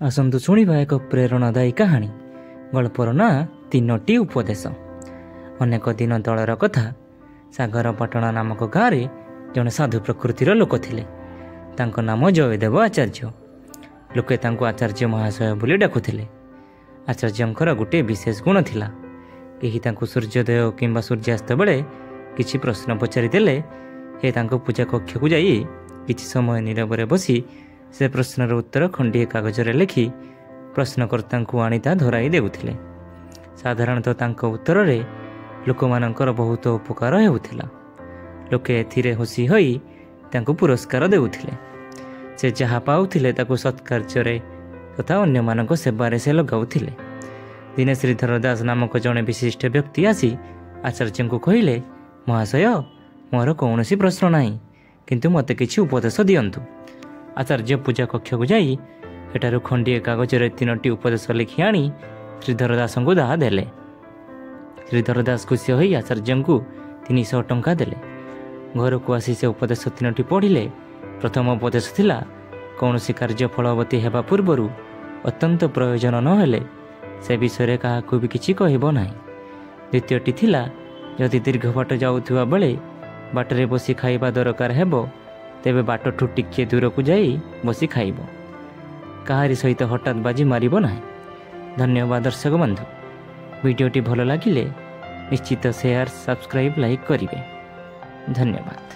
आसतु शुणा एक प्रेरणादायी कहानी। गल्पर ना तीनोटी उपदेश। अनेक दिन तलर कथा। सागरपाटण नामक गाँव में जड़े साधु प्रकृतिर लोक थिले। तांको नाम जयदेव आचार्य। लोके तांको आचार्य महाशय बोली डाकुथिले। आचार्यंकर गोटे विशेष गुण थिला। केही तांको सूर्योदय किंबा सूर्यास्त बेले किछि प्रश्न पचारिदेले हे तांको पूजा कक्ष को जाई किछि समय नीरव बसी से प्रश्नर उत्तर खंडीय कागजरे लिखि प्रश्नकर्ता को आनी ता धराई देउथिले। साधारणतः तांको उत्तर रे लोकमानंकर बहुत उपकार हेउथिला। लोके एथिरे खुशी होई तांको पुरस्कार देउथिले। से जहा पाउथिले ताको सत्कार्यरे तथा अन्य मानक सेवारे से लगाउथिले। दिने श्रीधर दास नामक जड़े विशिष्ट व्यक्ति आसी आचार्य को कहिले, महाशय मोर कौनसी प्रश्न नाही, किंतु मते किछि उपदेश दियंतु। आचार्य पूजा कक्ष को जाई एटारु खंडीय कागजरे तीनोटी उपदेश लिखि आनी श्रीधर दास को दाह देले। श्रीधर दास खुशी होई आचार्य को 300 टंका देले। घर को आसी से उपदेश तीनोटी पढ़िले। प्रथम उपदेश थिला, कौनसी कार्य फलवती हेबा पूर्वरु अत्यंत प्रयोजन न हेले से विषय काहाकू भी किछि कहबो नाही। द्वितीयटी थिला, यदि दीर्घ बाट जाउथुवा बेले बाटरे बसी खाइबा दरकार हेबो तेबे बाट ठू टिके दूर को जाई बसी खाइब। काहारी सहित हठात बाजी मारिब नाही। धन्यवाद दर्शक बंधु। वीडियोटी भल लागिले निश्चित शेयर, सब्सक्राइब, लाइक करिवे। धन्यवाद।